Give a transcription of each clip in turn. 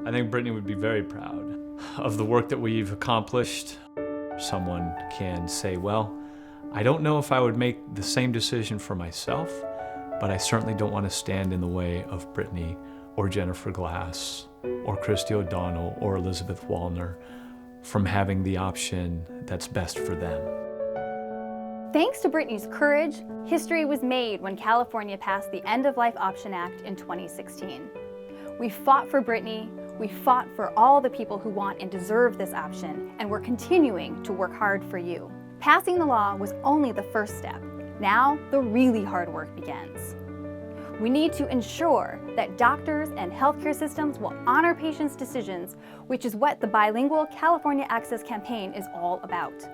I think Brittany would be very proud of the work that we've accomplished. Someone can say, well, I don't know if I would make the same decision for myself, but I certainly don't want to stand in the way of Brittany or Jennifer Glass or Christy O'Donnell or Elizabeth Wallner from having the option that's best for them. Thanks to Brittany's courage, history was made when California passed the End-of-Life Option Act in 2016. We fought for Brittany, we fought for all the people who want and deserve this option, and we're continuing to work hard for you. Passing the law was only the first step. Now, the really hard work begins. We need to ensure that doctors and healthcare systems will honor patients' decisions, which is what the bilingual California Access Campaign is all about.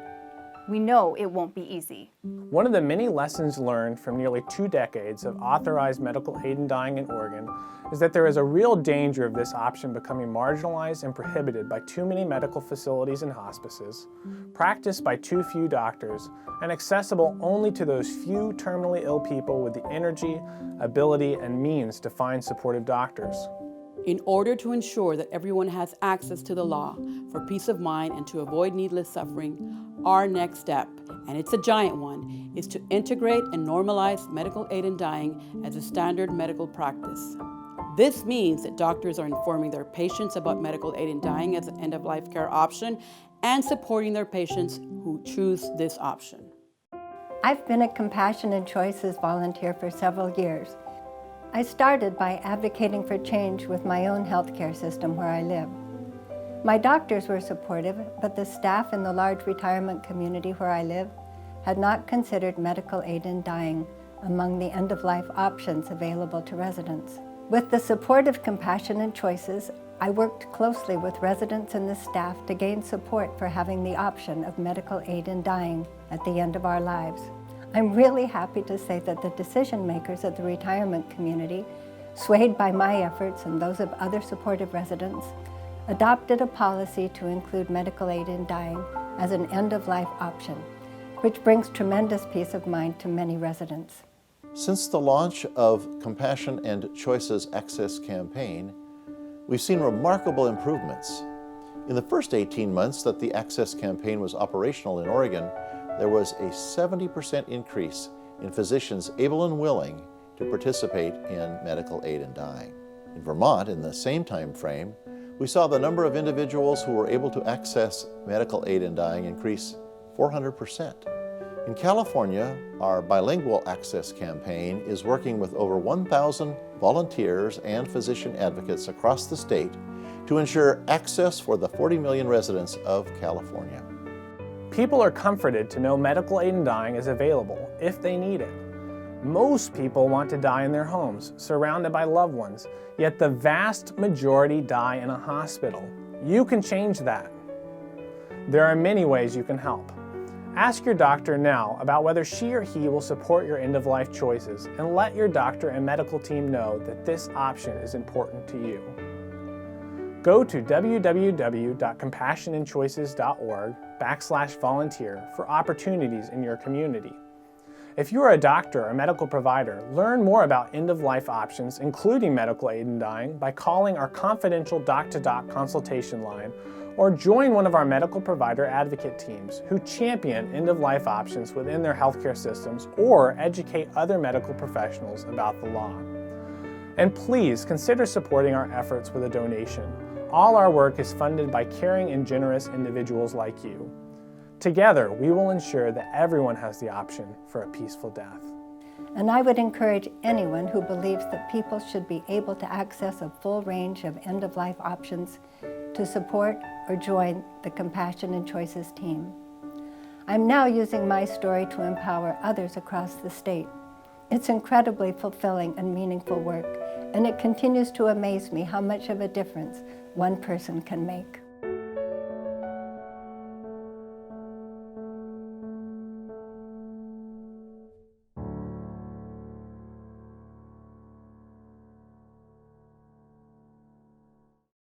We know it won't be easy. One of the many lessons learned from nearly 2 decades of authorized medical aid in dying in Oregon is that there is a real danger of this option becoming marginalized and prohibited by too many medical facilities and hospices, practiced by too few doctors, and accessible only to those few terminally ill people with the energy, ability, and means to find supportive doctors. In order to ensure that everyone has access to the law for peace of mind and to avoid needless suffering, our next step, and it's a giant one, is to integrate and normalize medical aid in dying as a standard medical practice. This means that doctors are informing their patients about medical aid in dying as an end-of-life care option and supporting their patients who choose this option. I've been a Compassion and Choices volunteer for several years. I started by advocating for change with my own healthcare system where I live. My doctors were supportive, but the staff in the large retirement community where I live had not considered medical aid in dying among the end-of-life options available to residents. With the support of Compassion and Choices, I worked closely with residents and the staff to gain support for having the option of medical aid in dying at the end of our lives. I'm really happy to say that the decision makers at the retirement community, swayed by my efforts and those of other supportive residents, adopted a policy to include medical aid in dying as an end-of-life option, which brings tremendous peace of mind to many residents. Since the launch of Compassion and Choices Access Campaign, we've seen remarkable improvements. In the first 18 months that the Access Campaign was operational in Oregon, there was a 70% increase in physicians able and willing to participate in medical aid in dying. In Vermont, in the same time frame, we saw the number of individuals who were able to access medical aid in dying increase 400%. In California, our bilingual access campaign is working with over 1,000 volunteers and physician advocates across the state to ensure access for the 40 million residents of California. People are comforted to know medical aid in dying is available if they need it. Most people want to die in their homes, surrounded by loved ones, yet the vast majority die in a hospital. You can change that. There are many ways you can help. Ask your doctor now about whether she or he will support your end-of-life choices, and let your doctor and medical team know that this option is important to you. Go to www.compassionandchoices.org/volunteer for opportunities in your community. If you are a doctor or medical provider, learn more about end-of-life options, including medical aid in dying, by calling our confidential doc-to-doc consultation line, or join one of our medical provider advocate teams who champion end-of-life options within their healthcare systems or educate other medical professionals about the law. And please consider supporting our efforts with a donation. All our work is funded by caring and generous individuals like you. Together, we will ensure that everyone has the option for a peaceful death. And I would encourage anyone who believes that people should be able to access a full range of end-of-life options to support or join the Compassion and Choices team. I'm now using my story to empower others across the state. It's incredibly fulfilling and meaningful work, and it continues to amaze me how much of a difference one person can make.